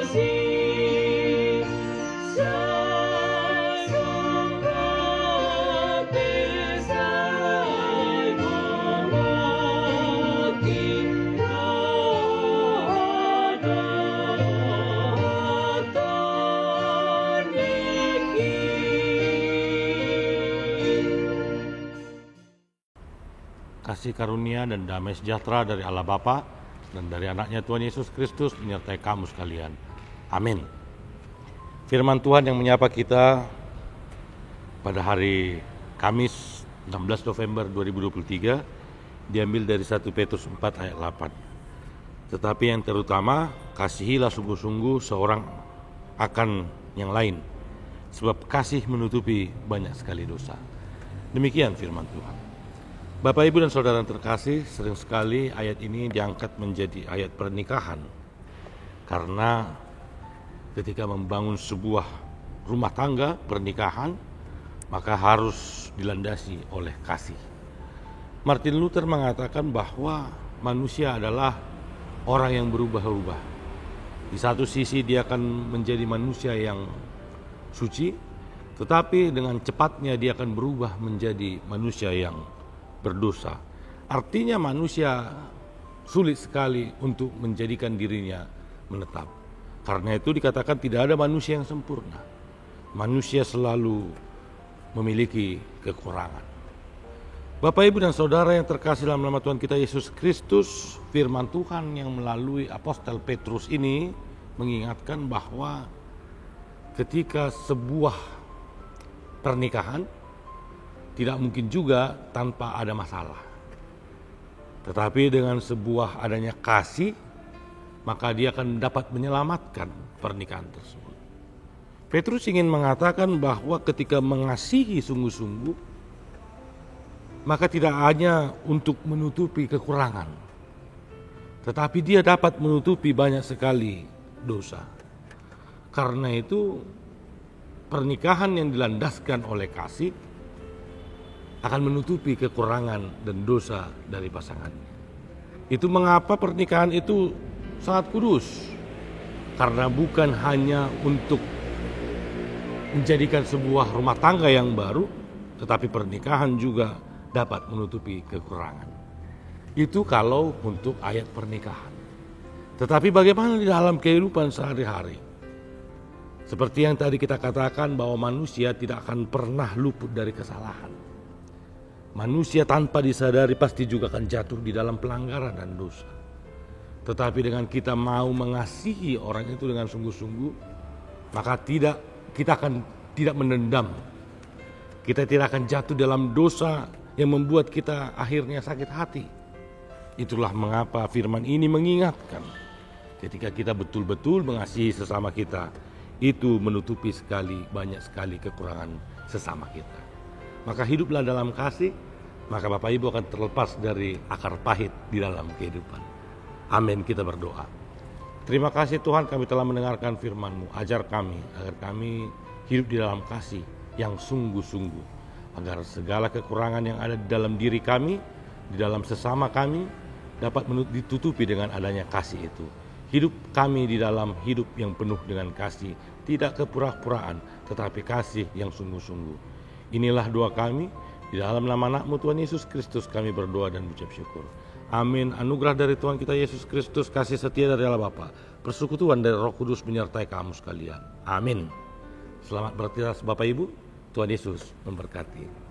Kasih karunia dan damai sejahtera dari Allah Bapa dan dari anaknya Tuhan Yesus Kristus menyertai kamu sekalian. Amin. Firman Tuhan yang menyapa kita pada hari Kamis 16 November 2023 diambil dari 1 Petrus 4 ayat 8. Tetapi yang terutama, kasihilah sungguh-sungguh seorang akan yang lain, sebab kasih menutupi banyak sekali dosa. Demikian firman Tuhan. Bapak, Ibu, dan Saudara yang terkasih, sering sekali ayat ini diangkat menjadi ayat pernikahan. Karena ketika membangun sebuah rumah tangga, pernikahan, maka harus dilandasi oleh kasih. Martin Luther mengatakan bahwa manusia adalah orang yang berubah-ubah. Di satu sisi dia akan menjadi manusia yang suci, tetapi dengan cepatnya dia akan berubah menjadi manusia yang berdosa. Artinya manusia sulit sekali untuk menjadikan dirinya menetap. Karena itu dikatakan tidak ada manusia yang sempurna. Manusia selalu memiliki kekurangan. Bapak, Ibu, dan Saudara yang terkasih dalam nama Tuhan kita Yesus Kristus, firman Tuhan yang melalui Apostel Petrus ini mengingatkan bahwa ketika sebuah pernikahan tidak mungkin juga tanpa ada masalah. Tetapi dengan sebuah adanya kasih, maka dia akan dapat menyelamatkan pernikahan tersebut. Petrus ingin mengatakan bahwa ketika mengasihi sungguh-sungguh, maka tidak hanya untuk menutupi kekurangan, tetapi dia dapat menutupi banyak sekali dosa. Karena itu pernikahan yang dilandaskan oleh kasih akan menutupi kekurangan dan dosa dari pasangannya. Itu mengapa pernikahan itu sangat kudus. Karena bukan hanya untuk menjadikan sebuah rumah tangga yang baru, tetapi pernikahan juga dapat menutupi kekurangan. Itu kalau untuk ayat pernikahan. Tetapi bagaimana di dalam kehidupan sehari-hari? Seperti yang tadi kita katakan bahwa manusia tidak akan pernah luput dari kesalahan. Manusia tanpa disadari pasti juga akan jatuh di dalam pelanggaran dan dosa. Tetapi dengan kita mau mengasihi orang itu dengan sungguh-sungguh, maka kita akan tidak menendam. Kita tidak akan jatuh dalam dosa yang membuat kita akhirnya sakit hati. Itulah mengapa firman ini mengingatkan, ketika kita betul-betul mengasihi sesama kita, itu menutupi banyak sekali kekurangan sesama kita. Maka hiduplah dalam kasih, maka Bapak Ibu akan terlepas dari akar pahit di dalam kehidupan. Amin, kita berdoa. Terima kasih Tuhan, kami telah mendengarkan firman-Mu. Ajar kami agar kami hidup di dalam kasih yang sungguh-sungguh, agar segala kekurangan yang ada di dalam diri kami, di dalam sesama kami, dapat ditutupi dengan adanya kasih itu. Hidup kami di dalam hidup yang penuh dengan kasih, tidak kepura-puraan, tetapi kasih yang sungguh-sungguh. Inilah doa kami, di dalam nama anak-Mu Tuhan Yesus Kristus kami berdoa dan ucap syukur. Amin. Anugerah dari Tuhan kita Yesus Kristus, kasih setia dari Allah Bapa, persekutuan dari Roh Kudus menyertai kamu sekalian. Amin. Selamat beraktivitas Bapak Ibu, Tuhan Yesus memberkati.